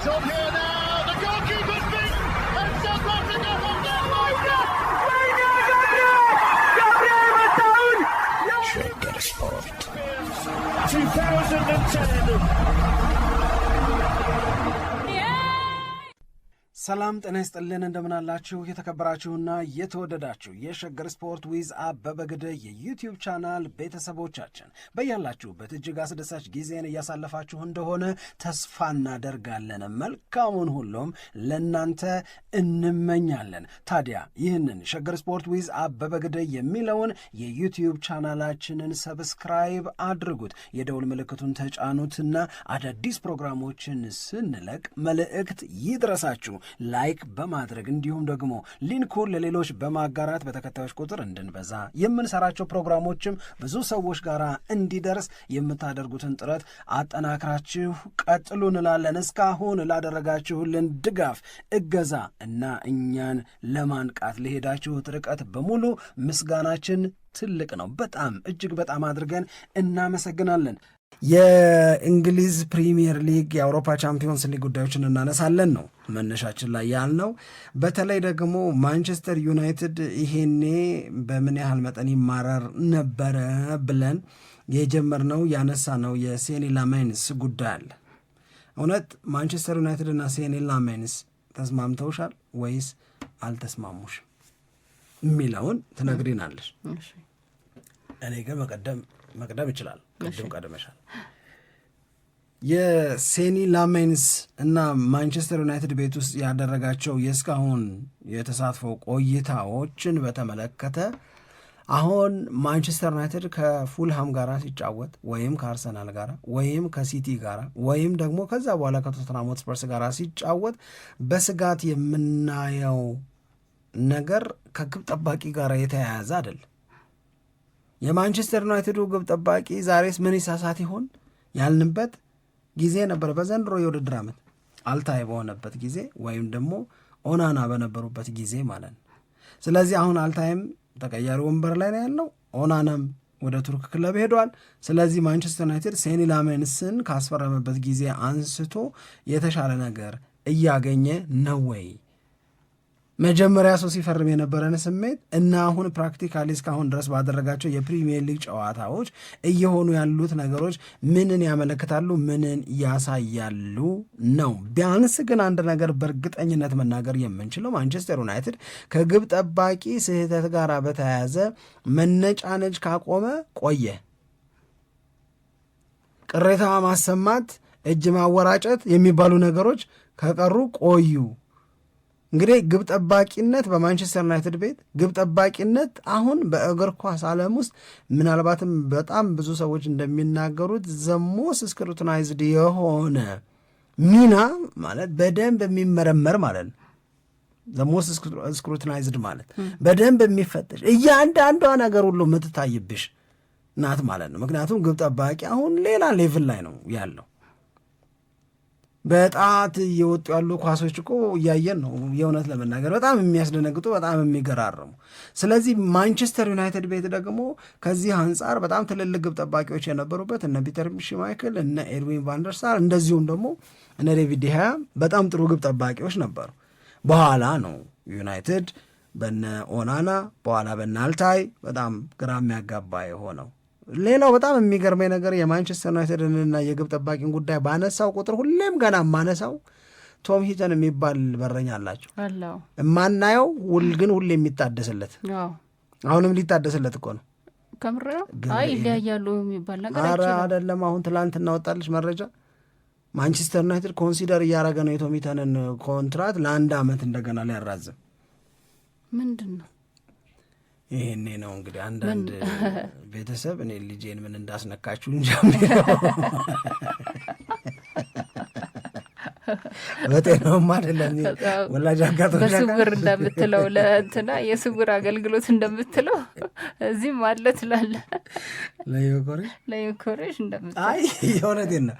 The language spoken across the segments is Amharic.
It's on here now. The goalkeeper's beaten, and South Africa have done Shagger Sport 2010. ሰላም ጤና ይስጥልን እንደምናላችሁ የተከበራችሁና የተወደዳችሁ የሸገር ስፖርት ዊዝ አበበ ግደይ የዩቲዩብ ቻናል ቤተሰቦቻችን በያላችሁበት እጅግ አስደሳች ጊዜን እያሳለፋችሁ እንደሆነ ተስፋ እናደርጋለን። መልካሙን ሁሉም ለናንተ እንመኛለን። ታዲያ ይህንን ሸገር ስፖርት ዊዝ አበበ ግደይ የሚለውን የዩቲዩብ ቻናላችንን ሰብስክራይብ አድርጉት፣ የደውል ምልክቱን ተጫኑትና አዳዲስ ፕሮግራሞችን ስንለቅ መልእክት ይድረሳችሁ። ላይክ በማድረግ እንዲሁም ደግሞ ሊንኩን ለሌሎች በማጋራት በተከታዮች ቁጥር እንድንበዛ የምንሰራቸው ፕሮግራሞችም ብዙ ሰዎች ጋር እንዲደርስ የምታደርጉትን ጥረት አጠናክራችሁ ቀጥሉ እንላለን። እስካሁን ላደረጋችሁልን ድጋፍ፣ እገዛ እና እኛን ለማንቃት ለሄዳችሁት ርቀት በሙሉ ምስጋናችን ትልቅ ነው። በጣም እጅግ በጣም አድርገን እናመሰግናለን። የእንግሊዝ ፕሪሚየር ሊግ የአውሮፓ ቻምፒዮንስ ሊግ ጉዳዮችን እናነሳለን ነው መነሻችን ላይ ያልነው። በተለይ ደግሞ ማንቸስተር ዩናይትድ ይሄኔ በምን ያህል መጠን ይማረር ነበረ ብለን የጀመርነው ያነሳነው የሴኒ ላሜንስ ጉዳይ አለ። እውነት ማንቸስተር ዩናይትድ እና ሴኒ ላሜንስ ተስማምተውሻል ወይስ አልተስማሙሽም የሚለውን ትነግሪናለሽ። እኔ ግን መቅደም ይችላል። ቅድም ቀደመሻል። የሴኒ ላሜንስ እና ማንቸስተር ዩናይትድ ቤት ውስጥ ያደረጋቸው የእስካሁን የተሳትፎ ቆይታዎችን በተመለከተ አሁን ማንቸስተር ዩናይትድ ከፉልሃም ጋር ሲጫወት ወይም ከአርሰናል ጋር ወይም ከሲቲ ጋር ወይም ደግሞ ከዛ በኋላ ከቶተንሃም ሆትስፐርስ ጋር ሲጫወት በስጋት የምናየው ነገር ከግብ ጠባቂ ጋር የተያያዘ አይደለም። የማንቸስተር ዩናይትዱ ግብ ጠባቂ ዛሬስ ምን ይሳሳት ይሆን ያልንበት ጊዜ ነበር። በዘንድሮ የውድድር ዓመት አልታይ በሆነበት ጊዜ ወይም ደግሞ ኦናና በነበሩበት ጊዜ ማለት ነው። ስለዚህ አሁን አልታይም ተቀያሪ ወንበር ላይ ነው ያለው፣ ኦናናም ወደ ቱርክ ክለብ ሄዷል። ስለዚህ ማንቸስተር ዩናይትድ ሴኒ ላሜንስን ካስፈረመበት ጊዜ አንስቶ የተሻለ ነገር እያገኘ ነው ወይ? መጀመሪያ ሰው ሲፈርም የነበረን ስሜት እና አሁን ፕራክቲካሊ እስካሁን ድረስ ባደረጋቸው የፕሪሚየር ሊግ ጨዋታዎች እየሆኑ ያሉት ነገሮች ምንን ያመለክታሉ? ምንን ያሳያሉ ነው። ቢያንስ ግን አንድ ነገር በእርግጠኝነት መናገር የምንችለው ማንቸስተር ዩናይትድ ከግብ ጠባቂ ስህተት ጋር በተያያዘ መነጫነጭ ካቆመ ቆየ። ቅሬታ ማሰማት፣ እጅ ማወራጨት የሚባሉ ነገሮች ከቀሩ ቆዩ። እንግዲህ ግብ ጠባቂነት በማንቸስተር ዩናይትድ ቤት ግብ ጠባቂነት አሁን በእግር ኳስ ዓለም ውስጥ ምናልባትም በጣም ብዙ ሰዎች እንደሚናገሩት ዘሞስ ስክሩትናይዝድ የሆነ ሚና ማለት በደንብ የሚመረመር ማለት ነው። ዘሞስ ስክሩትናይዝድ ማለት በደንብ የሚፈተሽ እያንዳንዷ ነገር ሁሉ የምትታይብሽ ናት ማለት ነው። ምክንያቱም ግብ ጠባቂ አሁን ሌላ ሌቭል ላይ ነው ያለው። በጣት እየወጡ ያሉ ኳሶች እኮ እያየን ነው። የእውነት ለመናገር በጣም የሚያስደነግጡ በጣም የሚገራርሙ። ስለዚህ ማንቸስተር ዩናይትድ ቤት ደግሞ ከዚህ አንጻር በጣም ትልልቅ ግብ ጠባቂዎች የነበሩበት እነ ፒተር ሽማይክል፣ እነ ኤድዊን ቫንደርሳር እንደዚሁም ደግሞ እነ ዴቪድ ዲሃ በጣም ጥሩ ግብ ጠባቂዎች ነበሩ። በኋላ ነው ዩናይትድ በነ ኦናና በኋላ በነ አልታይ በጣም ግራ የሚያጋባ የሆነው። ሌላው በጣም የሚገርመኝ ነገር የማንቸስተር ዩናይትድንና የግብ ጠባቂን ጉዳይ ባነሳው ቁጥር ሁሌም ገና ማነሳው ቶም ሂተን የሚባል በረኛ አላቸው የማናየው ግን ሁሌ የሚታደስለት አሁንም ሊታደስለት እኮ ነው። ከምር አይ ይለያያሉ የሚባል ነገር አይደለም። አሁን ትላንት እናወጣለች መረጃ ማንቸስተር ዩናይትድ ኮንሲደር እያደረገ ነው የቶም ሂተንን ኮንትራት ለ1 ዓመት እንደገና ሊያራዝም። ምንድን ነው ይሄኔ ነው እንግዲህ አንዳንድ ቤተሰብ እኔ ልጄን ምን እንዳስነካችሁ እንጂ በጤናውም አይደለም ወላጅ አጋጥሞ በስውር እንደምትለው ለእንትና የስውር አገልግሎት እንደምትለው እዚህም አለ ትላለህ። ለዩኮሬሽ እንደምትለው አይ የእውነቴን ነው።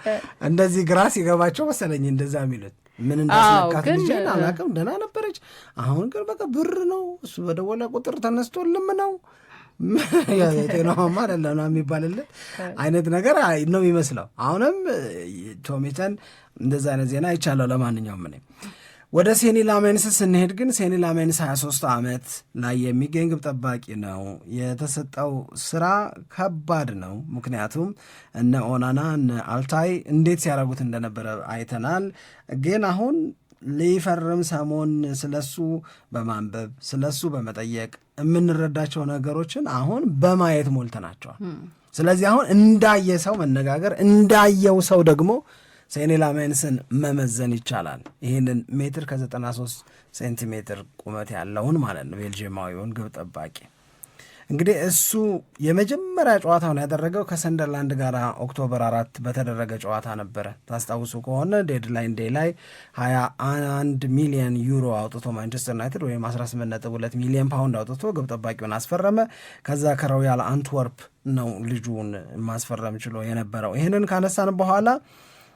እንደዚህ ግራ ሲገባቸው መሰለኝ እንደዛ የሚሉት ምን እንዳስነካት ልጄን አላውቅም። ደህና ነበረች። አሁን ግን በቃ ብር ነው እሱ በደወለ ቁጥር ተነስቶልም ነው ጤናማ አይደለም የሚባልለት አይነት ነገር ነው የሚመስለው። አሁንም ቶሚተን እንደዛ አይነት ዜና አይቻለሁ። ለማንኛውም እኔ ወደ ሴኒ ላሜንስ ስንሄድ ግን ሴኒ ላሜንስ 23 ዓመት ላይ የሚገኝ ግብ ጠባቂ ነው። የተሰጠው ስራ ከባድ ነው። ምክንያቱም እነ ኦናና እነ አልታይ እንዴት ሲያደርጉት እንደነበረ አይተናል። ግን አሁን ሊፈርም ሰሞን ስለሱ በማንበብ ስለሱ በመጠየቅ የምንረዳቸው ነገሮችን አሁን በማየት ሞልተናቸዋል። ስለዚህ አሁን እንዳየ ሰው መነጋገር፣ እንዳየው ሰው ደግሞ ሴኒ ላሜንስን መመዘን ይቻላል። ይህንን ሜትር ከ93 ሴንቲሜትር ቁመት ያለውን ማለት ነው ቤልጅየማዊውን ግብ ጠባቂ እንግዲህ እሱ የመጀመሪያ ጨዋታውን ያደረገው ከሰንደርላንድ ጋር ኦክቶበር 4 በተደረገ ጨዋታ ነበረ። ታስታውሱ ከሆነ ዴድላይን ዴይ ላይ 21 ሚሊዮን ዩሮ አውጥቶ ማንቸስተር ዩናይትድ ወይም 18.2 ሚሊዮን ፓውንድ አውጥቶ ግብ ጠባቂውን አስፈረመ። ከዛ ከሮያል አንትወርፕ ነው ልጁን ማስፈረም ችሎ የነበረው። ይህንን ካነሳን በኋላ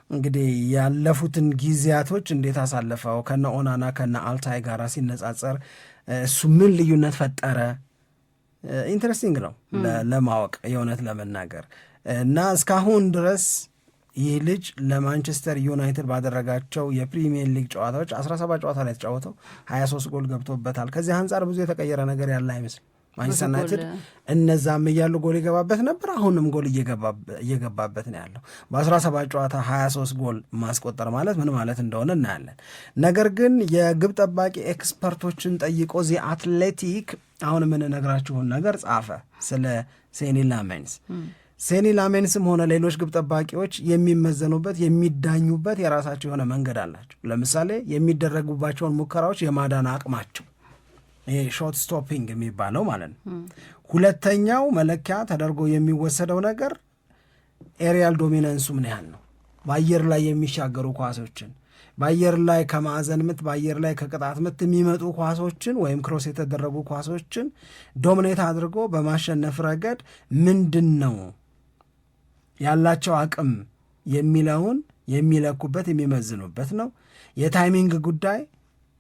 እንግዲህ ያለፉትን ጊዜያቶች እንዴት አሳለፈው ከነ ኦናና ከነ አልታይ ጋር ሲነጻጸር እሱ ምን ልዩነት ፈጠረ ኢንትረስቲንግ ነው ለማወቅ የእውነት ለመናገር እና እስካሁን ድረስ ይህ ልጅ ለማንቸስተር ዩናይትድ ባደረጋቸው የፕሪሚየር ሊግ ጨዋታዎች 17 ጨዋታ ላይ የተጫወተው 23 ጎል ገብቶበታል። ከዚህ አንጻር ብዙ የተቀየረ ነገር ያለ አይመስል ማንቸስተር ዩናይትድ እነዛም እያሉ ጎል ይገባበት ነበር፣ አሁንም ጎል እየገባበት ነው ያለው። በ17 ጨዋታ 23 ጎል ማስቆጠር ማለት ምን ማለት እንደሆነ እናያለን። ነገር ግን የግብ ጠባቂ ኤክስፐርቶችን ጠይቆ ዚ አትሌቲክ አሁን የምንነግራችሁን ነገር ጻፈ ስለ ሴኒ ላሜንስ። ሴኒ ላሜንስም ሆነ ሌሎች ግብ ጠባቂዎች የሚመዘኑበት የሚዳኙበት የራሳቸው የሆነ መንገድ አላቸው። ለምሳሌ የሚደረጉባቸውን ሙከራዎች የማዳን አቅማቸው ይሄ ሾት ስቶፒንግ የሚባለው ማለት ነው። ሁለተኛው መለኪያ ተደርጎ የሚወሰደው ነገር ኤሪያል ዶሚናንሱ ምን ያህል ነው። በአየር ላይ የሚሻገሩ ኳሶችን፣ በአየር ላይ ከማዕዘን ምት፣ በአየር ላይ ከቅጣት ምት የሚመጡ ኳሶችን ወይም ክሮስ የተደረጉ ኳሶችን ዶሚኔት አድርጎ በማሸነፍ ረገድ ምንድን ነው ያላቸው አቅም የሚለውን የሚለኩበት የሚመዝኑበት ነው። የታይሚንግ ጉዳይ፣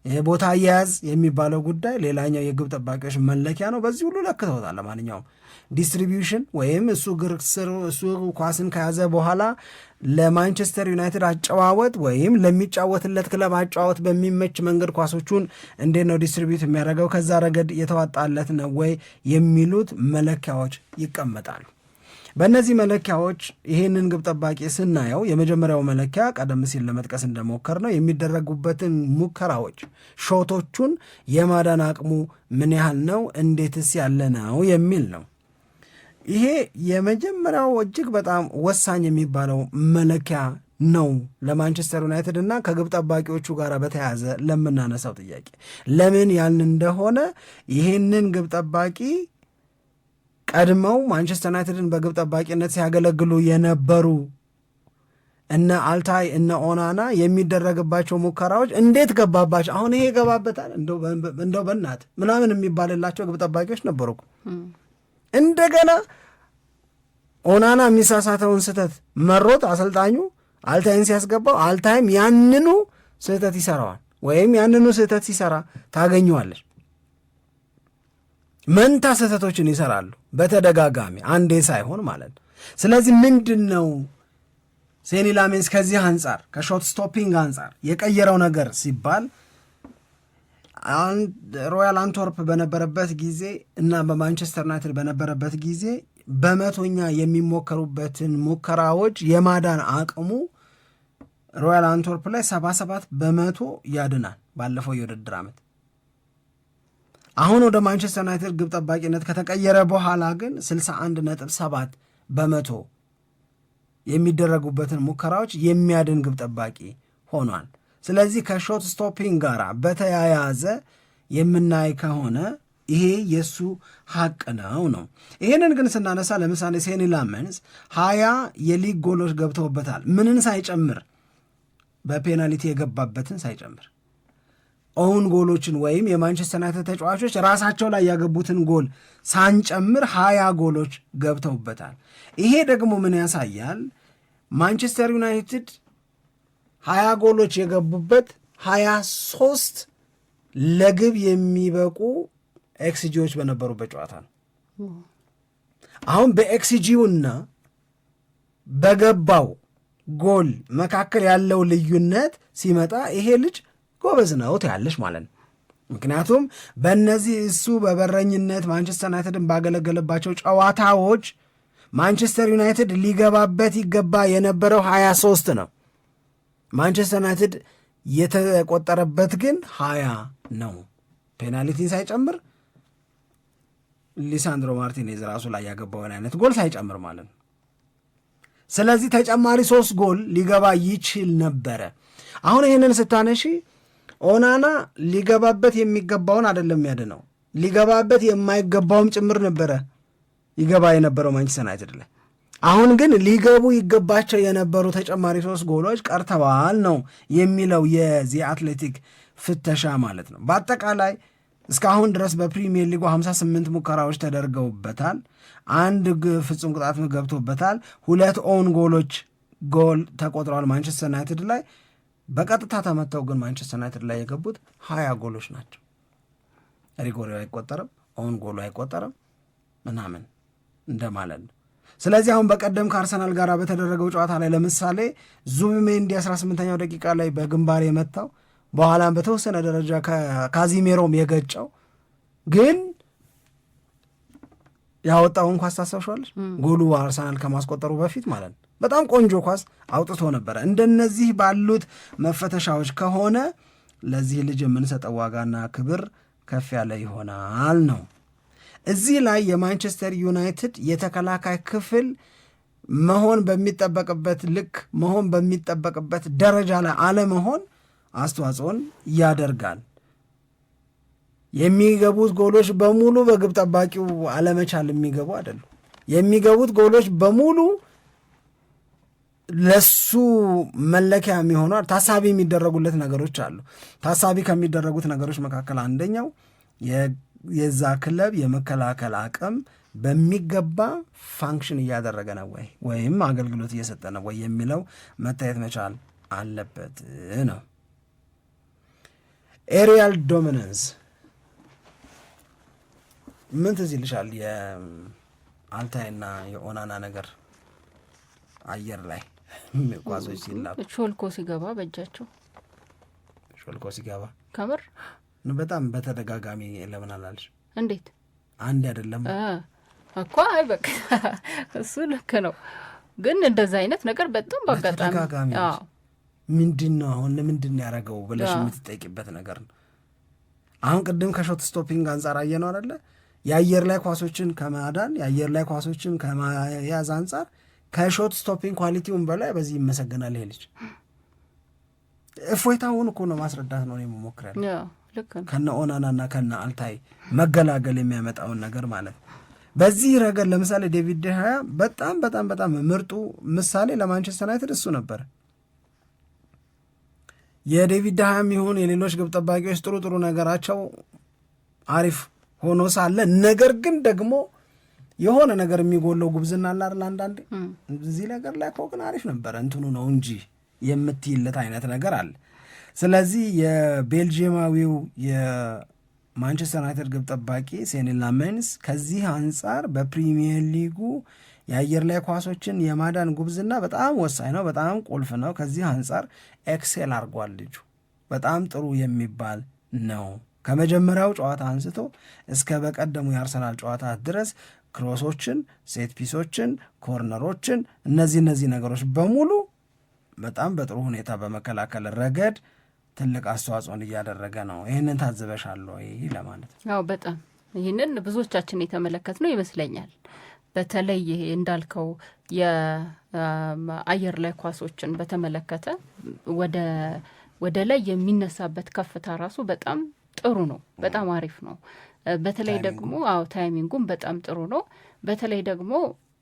የቦታ አያያዝ የሚባለው ጉዳይ ሌላኛው የግብ ጠባቂዎች መለኪያ ነው። በዚህ ሁሉ ለክተውታል። ለማንኛውም ዲስትሪቢዩሽን ወይም እሱ ኳስን ከያዘ በኋላ ለማንቸስተር ዩናይትድ አጨዋወት ወይም ለሚጫወትለት ክለብ አጨዋወት በሚመች መንገድ ኳሶቹን እንዴት ነው ዲስትሪቢዩት የሚያደርገው፣ ከዛ ረገድ የተዋጣለት ነው ወይ የሚሉት መለኪያዎች ይቀመጣሉ። በእነዚህ መለኪያዎች ይህንን ግብ ጠባቂ ስናየው የመጀመሪያው መለኪያ ቀደም ሲል ለመጥቀስ እንደሞከር ነው የሚደረጉበትን ሙከራዎች ሾቶቹን የማዳን አቅሙ ምን ያህል ነው፣ እንዴትስ ያለ ነው የሚል ነው። ይሄ የመጀመሪያው እጅግ በጣም ወሳኝ የሚባለው መለኪያ ነው ለማንቸስተር ዩናይትድ እና ከግብ ጠባቂዎቹ ጋር በተያያዘ ለምናነሳው ጥያቄ ለምን ያልን እንደሆነ ይህንን ግብ ጠባቂ ቀድመው ማንቸስተር ዩናይትድን በግብ ጠባቂነት ሲያገለግሉ የነበሩ እነ አልታይ እነ ኦናና የሚደረግባቸው ሙከራዎች እንዴት ገባባቸው፣ አሁን ይሄ ገባበታል እንደው በእናት ምናምን የሚባልላቸው ግብ ጠባቂዎች ነበሩ። እንደገና ኦናና የሚሳሳተውን ስህተት መሮጥ አሰልጣኙ አልታይን ሲያስገባው አልታይም ያንኑ ስህተት ይሰራዋል፣ ወይም ያንኑ ስህተት ሲሰራ ታገኘዋለች። መንታ ስህተቶችን ይሰራሉ በተደጋጋሚ አንዴ ሳይሆን ማለት ነው። ስለዚህ ምንድን ነው ሴኒ ላሜንስ ከዚህ አንጻር ከሾት ስቶፒንግ አንጻር የቀየረው ነገር ሲባል ሮያል አንትወርፕ በነበረበት ጊዜ እና በማንቸስተር ዩናይትድ በነበረበት ጊዜ በመቶኛ የሚሞከሩበትን ሙከራዎች የማዳን አቅሙ ሮያል አንትወርፕ ላይ 77% ያድናል ባለፈው የውድድር ዓመት። አሁን ወደ ማንቸስተር ዩናይትድ ግብ ጠባቂነት ከተቀየረ በኋላ ግን 61.7% የሚደረጉበትን ሙከራዎች የሚያድን ግብ ጠባቂ ሆኗል። ስለዚህ ከሾት ስቶፒንግ ጋር በተያያዘ የምናይ ከሆነ ይሄ የሱ ሀቅ ነው። ይሄንን ግን ስናነሳ ለምሳሌ ሴኒ ላሜንስ 20 የሊግ ጎሎች ገብተውበታል፣ ምንን ሳይጨምር በፔናልቲ የገባበትን ሳይጨምር ኦውን ጎሎችን ወይም የማንቸስተር ዩናይትድ ተጫዋቾች ራሳቸው ላይ ያገቡትን ጎል ሳንጨምር 20 ጎሎች ገብተውበታል። ይሄ ደግሞ ምን ያሳያል? ማንቸስተር ዩናይትድ 20 ጎሎች የገቡበት 23 ለግብ የሚበቁ ኤክስጂዎች በነበሩበት ጨዋታ ነው። አሁን በኤክስጂውና በገባው ጎል መካከል ያለው ልዩነት ሲመጣ ይሄ ልጅ ጎበዝ ነው ትያለሽ ማለት ነው። ምክንያቱም በእነዚህ እሱ በበረኝነት ማንቸስተር ዩናይትድን ባገለገለባቸው ጨዋታዎች ማንቸስተር ዩናይትድ ሊገባበት ይገባ የነበረው 23 ነው። ማንቸስተር ዩናይትድ የተቆጠረበት ግን 20 ነው፣ ፔናልቲን ሳይጨምር ሊሳንድሮ ማርቲኔዝ ራሱ ላይ ያገባውን አይነት ጎል ሳይጨምር ማለት ነው። ስለዚህ ተጨማሪ 3 ጎል ሊገባ ይችል ነበረ። አሁን ይህንን ስታነሺ ኦናና ሊገባበት የሚገባውን አይደለም ያድነው፣ ሊገባበት የማይገባውም ጭምር ነበረ ይገባ የነበረው ማንቸስተር ዩናይትድ ላይ። አሁን ግን ሊገቡ ይገባቸው የነበሩ ተጨማሪ 3 ጎሎች ቀርተዋል ነው የሚለው የዚህ አትሌቲክ ፍተሻ ማለት ነው። በአጠቃላይ እስካሁን ድረስ በፕሪሚየር ሊጉ 58 ሙከራዎች ተደርገውበታል። 1 ፍጹም ቅጣት ገብቶበታል። 2 ኦን ጎል ተቆጥረዋል ማንቸስተር ዩናይትድ ላይ። በቀጥታ ተመተው ግን ማንቸስተር ዩናይትድ ላይ የገቡት 20 ጎሎች ናቸው። ሪጎሪው አይቆጠርም፣ ኦን ጎሉ አይቆጠርም ምናምን እንደማለት ነው። ስለዚህ አሁን በቀደም ከአርሰናል ጋር በተደረገው ጨዋታ ላይ ለምሳሌ ዙቢሜንዲ 18ኛው ደቂቃ ላይ በግንባር የመታው በኋላም በተወሰነ ደረጃ ካዚሜሮም የገጨው ግን ያወጣውን ኳስ ታስታውሻለሽ? ጎሉ አርሰናል ከማስቆጠሩ በፊት ማለት ነው። በጣም ቆንጆ ኳስ አውጥቶ ነበረ። እንደነዚህ ባሉት መፈተሻዎች ከሆነ ለዚህ ልጅ የምንሰጠው ዋጋና ክብር ከፍ ያለ ይሆናል ነው። እዚህ ላይ የማንቸስተር ዩናይትድ የተከላካይ ክፍል መሆን በሚጠበቅበት ልክ መሆን በሚጠበቅበት ደረጃ ላይ አለመሆን አስተዋጽኦን ያደርጋል። የሚገቡት ጎሎች በሙሉ በግብ ጠባቂው አለመቻል የሚገቡ አይደሉም። የሚገቡት ጎሎች በሙሉ ለሱ መለኪያ የሚሆኑ ታሳቢ የሚደረጉለት ነገሮች አሉ። ታሳቢ ከሚደረጉት ነገሮች መካከል አንደኛው የዛ ክለብ የመከላከል አቅም በሚገባ ፋንክሽን እያደረገ ነው ወይ ወይም አገልግሎት እየሰጠ ነው ወይ የሚለው መታየት መቻል አለበት ነው። ኤሪያል ዶሚናንስ ምን ትዝ ይልሻል? የአልታይና የኦናና ነገር አየር ላይ ኳሶች ሲላኩ ሾልኮ ሲገባ በእጃቸው ሾልኮ ሲገባ ከምር በጣም በተደጋጋሚ ለምን አላልሽ? እንዴት አንድ አይደለም እኮ አይ በቃ እሱ ልክ ነው፣ ግን እንደዛ አይነት ነገር በጣም በአጋጣሚ ምንድን ነው አሁን ለምንድን ነው ያደረገው ብለሽ የምትጠይቂበት ነገር ነው። አሁን ቅድም ከሾት ስቶፒንግ አንጻር አየነው አይደለ? የአየር ላይ ኳሶችን ከማዳን የአየር ላይ ኳሶችን ከመያዝ አንጻር ከሾት ስቶፒንግ ኳሊቲውን በላይ በዚህ ይመሰገናል ይሄ ልጅ። እፎይታውን እኮ ነው ማስረዳት ነው የምሞክረው ከነ ኦናናና ከነ አልታይ መገላገል የሚያመጣውን ነገር ማለት ነው። በዚህ ረገድ ለምሳሌ ዴቪድ ደሃያ በጣም በጣም በጣም ምርጡ ምሳሌ ለማንቸስተር ዩናይትድ እሱ ነበር። የዴቪድ ደሃያም ይሁን የሌሎች ግብ ጠባቂዎች ጥሩ ጥሩ ነገራቸው አሪፍ ሆኖ ሳለ ነገር ግን ደግሞ የሆነ ነገር የሚጎለው ጉብዝና አለ አይደል? አንዳንዴ እዚህ ነገር ላይ እኮ ግን አሪፍ ነበረ እንትኑ ነው እንጂ የምትይለት አይነት ነገር አለ። ስለዚህ የቤልጂየማዊው የማንቸስተር ዩናይትድ ግብ ጠባቂ ሴኒ ላሜንስ ከዚህ አንጻር በፕሪሚየር ሊጉ የአየር ላይ ኳሶችን የማዳን ጉብዝና በጣም ወሳኝ ነው፣ በጣም ቁልፍ ነው። ከዚህ አንጻር ኤክሴል አድርጓል ልጁ፣ በጣም ጥሩ የሚባል ነው። ከመጀመሪያው ጨዋታ አንስቶ እስከ በቀደሙ የአርሰናል ጨዋታ ድረስ ክሮሶችን፣ ሴት ፒሶችን፣ ኮርነሮችን እነዚህ ነገሮች በሙሉ በጣም በጥሩ ሁኔታ በመከላከል ረገድ ትልቅ አስተዋጽኦን እያደረገ ነው። ይህንን ታዝበሻል ወይ ለማለት ነው። አዎ በጣም ይህንን ብዙዎቻችን የተመለከትነው ይመስለኛል። በተለይ ይሄ እንዳልከው የአየር ላይ ኳሶችን በተመለከተ ወደ ላይ የሚነሳበት ከፍታ ራሱ በጣም ጥሩ ነው፣ በጣም አሪፍ ነው። በተለይ ደግሞ ታይሚንጉም በጣም ጥሩ ነው። በተለይ ደግሞ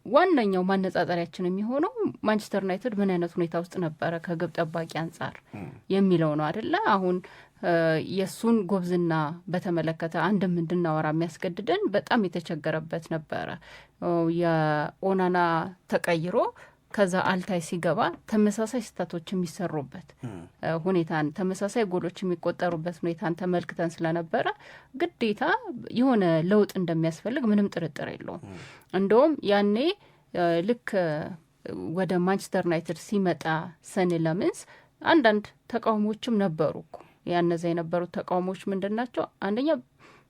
ዋነኛው ማነጻጸሪያችን የሚሆነው ማንቸስተር ዩናይትድ ምን አይነት ሁኔታ ውስጥ ነበረ ከግብ ጠባቂ አንጻር የሚለው ነው አይደለ? አሁን የእሱን ጉብዝና በተመለከተ አንድም እንድናወራ የሚያስገድደን በጣም የተቸገረበት ነበረ። የኦናና ተቀይሮ ከዛ አልታይ ሲገባ ተመሳሳይ ስህተቶች የሚሰሩበት ሁኔታን ተመሳሳይ ጎሎች የሚቆጠሩበት ሁኔታን ተመልክተን ስለነበረ ግዴታ የሆነ ለውጥ እንደሚያስፈልግ ምንም ጥርጥር የለውም። እንደውም ያኔ ልክ ወደ ማንቸስተር ዩናይትድ ሲመጣ ሰኒ ለምንስ አንዳንድ ተቃውሞችም ነበሩ እኮ። ያነዛ የነበሩት ተቃውሞች ምንድን ናቸው? አንደኛ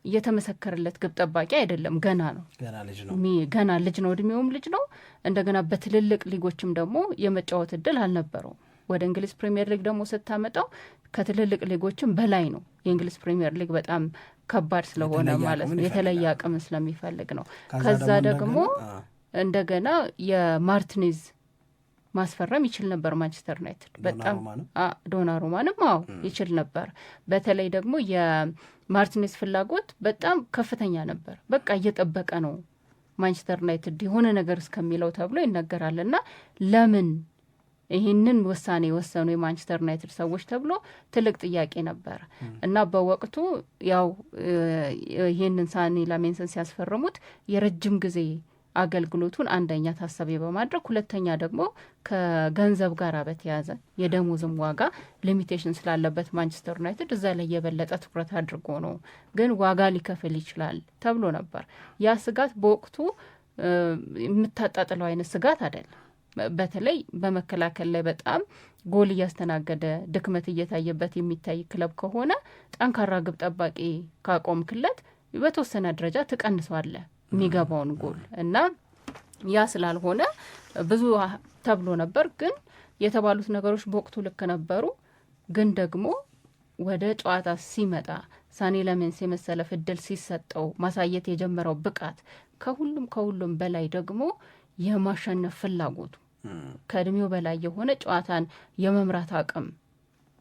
እየተመሰከረለት ግብ ጠባቂ አይደለም፣ ገና ነው፣ ገና ልጅ ነው፣ እድሜውም ልጅ ነው። እንደገና በትልልቅ ሊጎችም ደግሞ የመጫወት እድል አልነበረውም። ወደ እንግሊዝ ፕሪሚየር ሊግ ደግሞ ስታመጣው ከትልልቅ ሊጎችም በላይ ነው። የእንግሊዝ ፕሪሚየር ሊግ በጣም ከባድ ስለሆነ ማለት ነው፣ የተለየ አቅም ስለሚፈልግ ነው። ከዛ ደግሞ እንደገና የማርቲኔዝ ማስፈረም ይችል ነበር ማንቸስተር ዩናይትድ በጣም ዶናሩማንም ይችል ነበር። በተለይ ደግሞ የማርቲኔዝ ፍላጎት በጣም ከፍተኛ ነበር። በቃ እየጠበቀ ነው ማንቸስተር ዩናይትድ የሆነ ነገር እስከሚለው ተብሎ ይነገራል። እና ለምን ይህንን ውሳኔ የወሰኑ የማንቸስተር ዩናይትድ ሰዎች ተብሎ ትልቅ ጥያቄ ነበር። እና በወቅቱ ያው ይህንን ሳኒ ላሜንስን ሲያስፈርሙት የረጅም ጊዜ አገልግሎቱን አንደኛ ታሳቢ በማድረግ ሁለተኛ ደግሞ ከገንዘብ ጋር በተያያዘ የደሞዝም ዋጋ ሊሚቴሽን ስላለበት ማንቸስተር ዩናይትድ እዛ ላይ የበለጠ ትኩረት አድርጎ ነው። ግን ዋጋ ሊከፍል ይችላል ተብሎ ነበር። ያ ስጋት በወቅቱ የምታጣጥለው አይነት ስጋት አይደለም። በተለይ በመከላከል ላይ በጣም ጎል እያስተናገደ ድክመት እየታየበት የሚታይ ክለብ ከሆነ ጠንካራ ግብ ጠባቂ ካቆምክለት በተወሰነ ደረጃ ትቀንሷለህ የሚገባውን ጎል እና ያ ስላልሆነ ብዙ ተብሎ ነበር። ግን የተባሉት ነገሮች በወቅቱ ልክ ነበሩ። ግን ደግሞ ወደ ጨዋታ ሲመጣ ሳኒ ላሜንስ የመሰለፍ እድል ሲሰጠው ማሳየት የጀመረው ብቃት ከሁሉም በላይ ደግሞ የማሸነፍ ፍላጎቱ ከእድሜው በላይ የሆነ ጨዋታን የመምራት አቅም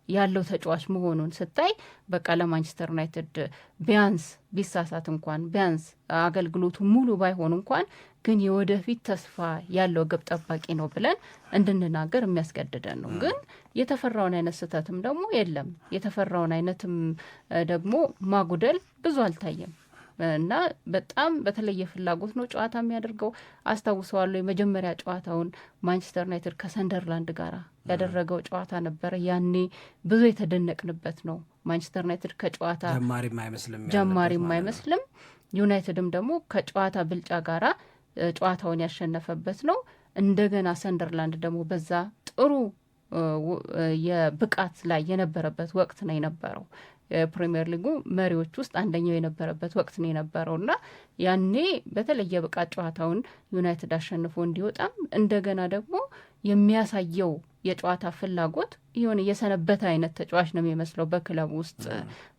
ያለው ተጫዋች መሆኑን ስታይ በቃ ለማንቸስተር ዩናይትድ ቢያንስ ቢሳሳት እንኳን ቢያንስ አገልግሎቱ ሙሉ ባይሆን እንኳን ግን የወደፊት ተስፋ ያለው ግብ ጠባቂ ነው ብለን እንድንናገር የሚያስገድደን ነው። ግን የተፈራውን አይነት ስህተትም ደግሞ የለም። የተፈራውን አይነትም ደግሞ ማጉደል ብዙ አልታየም እና በጣም በተለየ ፍላጎት ነው ጨዋታ የሚያደርገው። አስታውሰዋለሁ የመጀመሪያ ጨዋታውን ማንቸስተር ዩናይትድ ከሰንደርላንድ ጋር ያደረገው ጨዋታ ነበረ። ያኔ ብዙ የተደነቅንበት ነው። ማንቸስተር ዩናይትድ ከጨዋታ ጀማሪም አይመስልም፣ ዩናይትድም ደግሞ ከጨዋታ ብልጫ ጋራ ጨዋታውን ያሸነፈበት ነው። እንደገና ሰንደርላንድ ደግሞ በዛ ጥሩ የብቃት ላይ የነበረበት ወቅት ነው የነበረው። የፕሪሚየር ሊጉ መሪዎች ውስጥ አንደኛው የነበረበት ወቅት ነው የነበረው እና ያኔ በተለየ ብቃት ጨዋታውን ዩናይትድ አሸንፎ እንዲወጣም እንደገና ደግሞ የሚያሳየው የጨዋታ ፍላጎት የሆነ የሰነበተ አይነት ተጫዋች ነው የሚመስለው በክለብ ውስጥ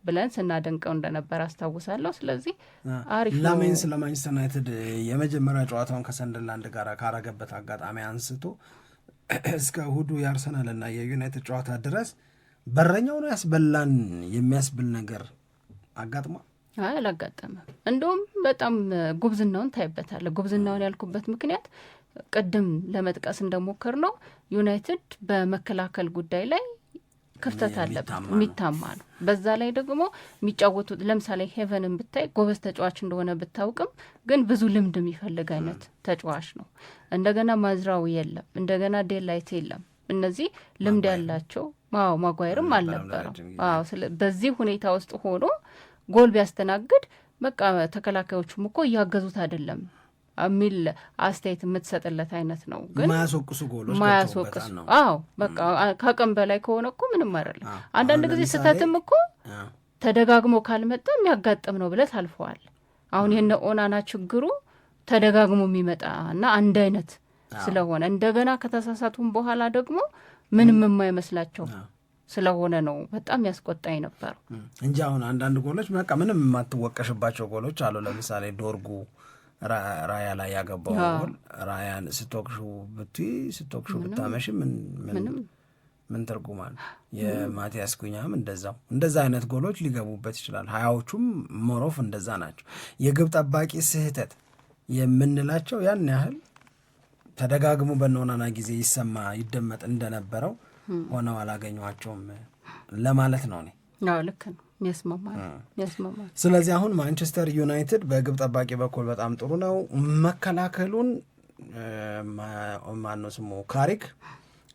ብለን ስናደንቀው እንደነበር አስታውሳለሁ። ስለዚህ አሪፍ ነው። ላሜንስ ለማንቸስተር ዩናይትድ የመጀመሪያ ጨዋታውን ከሰንደርላንድ ጋር ካረገበት አጋጣሚ አንስቶ እስከ እሁዱ የአርሰናልና የዩናይትድ ጨዋታ ድረስ በረኛው ነው ያስበላን የሚያስብል ነገር አጋጥሟ አላጋጠመም። እንደውም በጣም ጉብዝናውን ታይበታል። ጉብዝናውን ያልኩበት ምክንያት ቅድም ለመጥቀስ እንደሞከር ነው ዩናይትድ በመከላከል ጉዳይ ላይ ክፍተት አለበት፣ የሚታማ ነው። በዛ ላይ ደግሞ የሚጫወቱት ለምሳሌ ሄቨንን ብታይ ጎበዝ ተጫዋች እንደሆነ ብታውቅም ግን ብዙ ልምድ የሚፈልግ አይነት ተጫዋች ነው። እንደገና ማዝራዊ የለም፣ እንደገና ዴላይት የለም። እነዚህ ልምድ ያላቸው ማጓየርም አልነበረም። በዚህ ሁኔታ ውስጥ ሆኖ ጎል ቢያስተናግድ በቃ ተከላካዮቹም እኮ እያገዙት አይደለም የሚል አስተያየት የምትሰጥለት አይነት ነው። ግን ማያስወቅሱ ጎሎች ነው። በቃ ከአቅም በላይ ከሆነ እኮ ምንም አይደለም። አንዳንድ ጊዜ ስህተትም እኮ ተደጋግሞ ካልመጣ የሚያጋጥም ነው ብለህ ታልፈዋል። አሁን የነ ኦናና ችግሩ ተደጋግሞ የሚመጣ እና አንድ አይነት ስለሆነ እንደገና ከተሳሳቱም በኋላ ደግሞ ምንም የማይመስላቸው ስለሆነ ነው በጣም ያስቆጣኝ ነበር እንጂ አሁን አንዳንድ ጎሎች በቃ ምንም የማትወቀሽባቸው ጎሎች አሉ። ለምሳሌ ዶርጉ ራያ ላይ ያገባው ጎል ራያን ስትወቅሹ ብታመሽ ምን ትርጉማል? የማቲያስ ኩኛም እንደዛ አይነት ጎሎች ሊገቡበት ይችላል። ሀያዎቹም ሞሮፍ እንደዛ ናቸው። የግብ ጠባቂ ስህተት የምንላቸው ያን ያህል ተደጋግሞ በነሆናና ጊዜ ይደመጥ እንደነበረው ሆነው አላገኟቸውም ለማለት ነው። ልክ ነው፣ ያስማማል። ስለዚህ አሁን ማንቸስተር ዩናይትድ በግብ ጠባቂ በኩል በጣም ጥሩ ነው። መከላከሉን ማነው ስሙ ካሪክ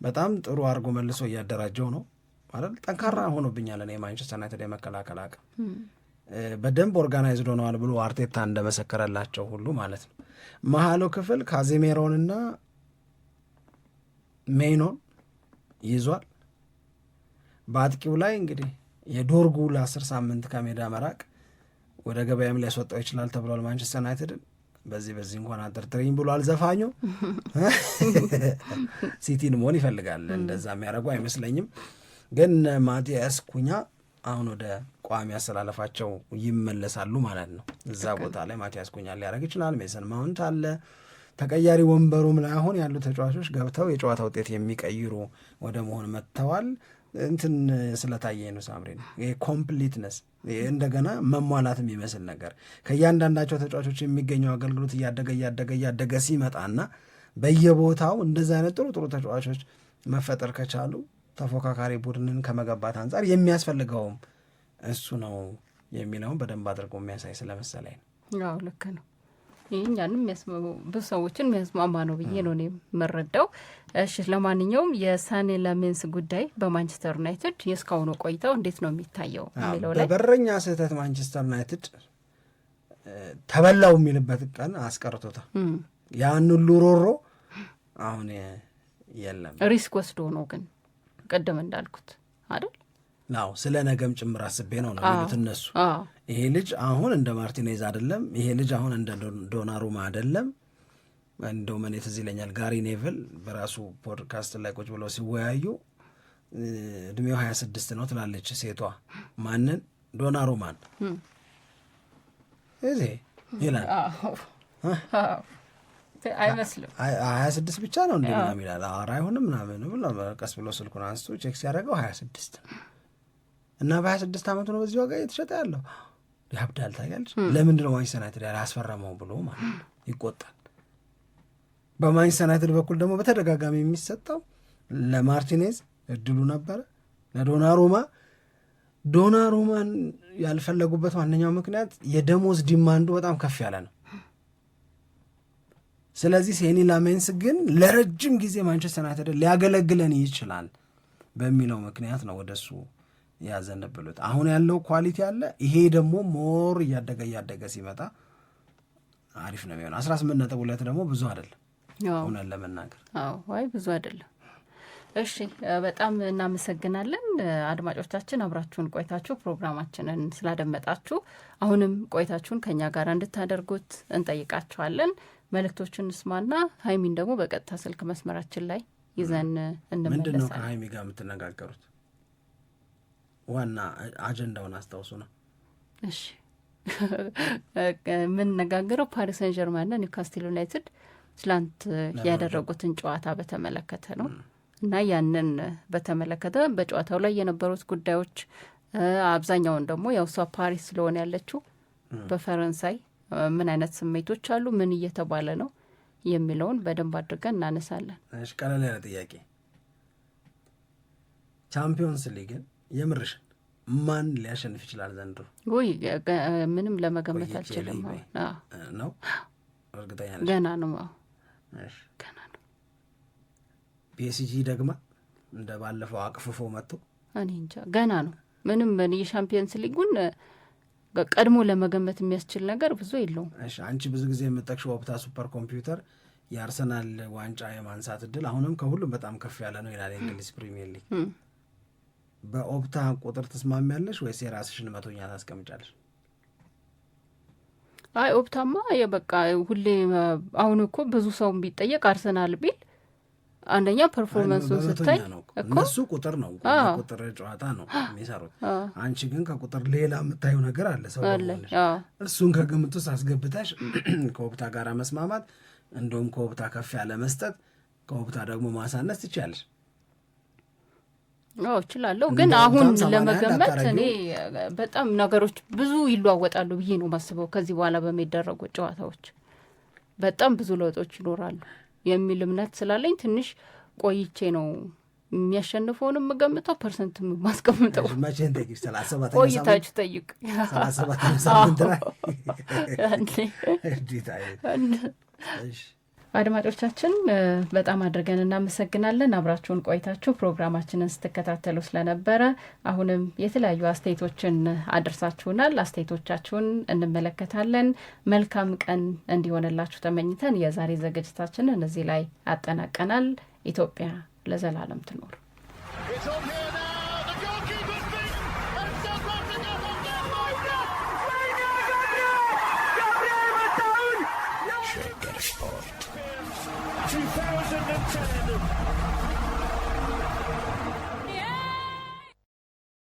በጣም ጥሩ አድርጎ መልሶ እያደራጀው ነው አይደል? ጠንካራ ሆኖብኛል እኔ ማንቸስተር ዩናይትድ የመከላከል አቅም በደንብ ኦርጋናይዝድ ሆነዋል ብሎ አርቴታ እንደመሰከረላቸው ሁሉ ማለት ነው። መሀሉ ክፍል ካዜሜሮንና ሜይኖን ይዟል። በአጥቂው ላይ እንግዲህ የዶርጉ ለ10 ሳምንት ከሜዳ መራቅ ወደ ገበያም ሊያስወጣው ይችላል ተብሏል ማንቸስተር ዩናይትድን። በዚህ እንኳን አጠርጥረኝ ብሏል ዘፋኙ። ሲቲን መሆን ይፈልጋል፣ እንደዛ የሚያደርጉ አይመስለኝም። ግን ማቲያስ ኩኛ አሁን ወደ ቋሚ አሰላለፋቸው ይመለሳሉ ማለት ነው። እዛ ቦታ ላይ ማቲያስ ኩኛ ሊያደርግ ይችላል። ሜሰን ማውንት አለ ተቀያሪ ወንበሩም ላይ አሁን ያሉ ተጫዋቾች ገብተው የጨዋታ ውጤት የሚቀይሩ ወደ መሆን መጥተዋል። እንትን ስለታየ ነው ሳምሪ ነው ይሄ ኮምፕሊትነስ እንደገና መሟላት የሚመስል ነገር ከእያንዳንዳቸው ተጫዋቾች የሚገኘው አገልግሎት እያደገ ሲመጣና በየቦታው እንደዚህ አይነት ጥሩ ተጫዋቾች መፈጠር ከቻሉ ተፎካካሪ ቡድንን ከመገንባት አንጻር የሚያስፈልገውም እሱ ነው የሚለውን በደንብ አድርጎ የሚያሳይ ስለመሰለኝ ነው። አዎ ልክ ነው። ይህኛንም ብዙ ሰዎችን የሚያስማማ ነው ብዬ ነው የምረዳው። እሺ ለማንኛውም የሳኔ ላሜንስ ጉዳይ በማንቸስተር ዩናይትድ የእስካሁኑ ቆይታው እንዴት ነው የሚታየው የሚለው ላይ በበረኛ ስህተት ማንቸስተር ዩናይትድ ተበላው የሚልበት ቀን አስቀርቶታል። ያን ሁሉ ሮሮ አሁን የለም። ሪስክ ወስዶ ነው ግን ቅድም እንዳልኩት አይደል ናው ስለ ነገም ጭምር አስቤ ነው የሚሉት እነሱ። ይሄ ልጅ አሁን እንደ ማርቲኔዝ አይደለም፣ ይሄ ልጅ አሁን እንደ ዶናሩማ አይደለም። እንደው ምን ትዝ ይለኛል ጋሪ ኔቭል በራሱ ፖድካስት ላይ ቁጭ ብለው ሲወያዩ እድሜው 26 ነው ትላለች ሴቷ። ማንን? ዶናሩማን እዚህ ይላል። አይመስልም 26 ብቻ ነው እንዴ ምናምን ይላል። ኧረ አይሆንም ምናምን ብሎ ቀስ ብሎ ስልኩን አንስቶ ቼክ ሲያደርገው 26 እና በ26 ዓመቱ ነው በዚህ ዋጋ እየተሸጠ ያለው። ያብዳል። ታያለች። ለምንድን ነው ማንቸስተር ዩናይትድ ያላስፈረመው ብሎ ማለት ይቆጣል። በማንቸስተር ዩናይትድ በኩል ደግሞ በተደጋጋሚ የሚሰጠው ለማርቲኔዝ እድሉ ነበረ፣ ዶናሩማን ያልፈለጉበት ዋነኛው ምክንያት የደሞዝ ዲማንዱ በጣም ከፍ ያለ ነው። ስለዚህ ሴኒ ላሜንስ ግን ለረጅም ጊዜ ማንቸስተር ዩናይትድ ሊያገለግለን ይችላል በሚለው ምክንያት ነው ወደሱ ያዘነበሉት። አሁን ያለው ኳሊቲ አለ። ይሄ ደግሞ ሞር እያደገ ሲመጣ አሪፍ ነው የሚሆነው። 18.2 ደግሞ ብዙ አይደለም እውነት ለመናገር። ዋይ ብዙ አይደለም። እሺ በጣም እናመሰግናለን አድማጮቻችን፣ አብራችሁን ቆይታችሁ ፕሮግራማችንን ስላደመጣችሁ አሁንም ቆይታችሁን ከኛ ጋር እንድታደርጉት እንጠይቃችኋለን። መልእክቶችን እንስማና ሀይሚን ደግሞ በቀጥታ ስልክ መስመራችን ላይ ይዘን እንመለሳለን። ምንድን ነው ከሀይሚ ጋር የምትነጋገሩት? ዋና አጀንዳውን አስታውሱ ነው። እሺ የምንነጋገረው ፓሪስ ሰን ጀርማንና ኒውካስትል ዩናይትድ ትላንት ያደረጉትን ጨዋታ በተመለከተ ነው እና ያንን በተመለከተ በጨዋታው ላይ የነበሩት ጉዳዮች አብዛኛውን ደግሞ ያው እሷ ፓሪስ ስለሆነ ያለችው በፈረንሳይ ምን አይነት ስሜቶች አሉ፣ ምን እየተባለ ነው የሚለውን በደንብ አድርገን እናነሳለን። እሺ ቀለል ያለ ጥያቄ፣ ቻምፒዮንስ ሊግን የምርሽን ማን ሊያሸንፍ ይችላል ዘንድሮ? ወይ ምንም ለመገመት አልችልም ነው። እርግጠኛ ነሽ? ገና ነው። እሺ ገና ነው። ፒኤስጂ ደግማ እንደ ባለፈው አቅፍፎ መጥቶ እኔ እንጃ ገና ነው። ምንም የሻምፒዮንስ ሊጉን ቀድሞ ለመገመት የሚያስችል ነገር ብዙ የለውም። እሺ አንቺ ብዙ ጊዜ የምጠቅሽው ኦፕታ ሱፐር ኮምፒውተር የአርሰናል ዋንጫ የማንሳት እድል አሁንም ከሁሉም በጣም ከፍ ያለ ነው ይላል የእንግሊዝ ፕሪሚየር ሊግ። በኦፕታ ቁጥር ትስማሚያለሽ ወይስ የራስሽን መቶኛ ታስቀምጫለሽ? አይ ኦፕታማ የበቃ ሁሌ አሁን እኮ ብዙ ሰው ቢጠየቅ አርሰናል ቢል አንደኛ ፐርፎርማንሱን ስታይ እነሱ ቁጥር ነው ቁጥር ጨዋታ ነው የሚሰሩት። አንቺ ግን ከቁጥር ሌላ የምታየው ነገር አለ ሰው አለሽ። እሱን ከግምት ውስጥ አስገብተሽ ከኦፕታ ጋር መስማማት፣ እንደውም ከኦፕታ ከፍ ያለ መስጠት፣ ከኦፕታ ደግሞ ማሳነስ ትችያለሽ። እችላለሁ ግን አሁን ለመገመት እኔ በጣም ነገሮች ብዙ ይለዋወጣሉ ብዬ ነው ማስበው። ከዚህ በኋላ በሚደረጉ ጨዋታዎች በጣም ብዙ ለውጦች ይኖራሉ የሚል እምነት ስላለኝ ትንሽ ቆይቼ ነው የሚያሸንፈውን የምገምተው፣ ፐርሰንት ማስቀምጠው። ቆይታችሁ ጠይቅ። 37 ሳምንት ላይ አድማጮቻችን በጣም አድርገን እናመሰግናለን አብራችሁን ቆይታችሁ ፕሮግራማችንን ስትከታተሉ ስለነበረ። አሁንም የተለያዩ አስተያየቶችን አድርሳችሁናል። አስተያየቶቻችሁን እንመለከታለን። መልካም ቀን እንዲሆንላችሁ ተመኝተን የዛሬ ዝግጅታችንን እዚህ ላይ አጠናቀናል። ኢትዮጵያ ለዘላለም ትኖር። Share Sport. 2010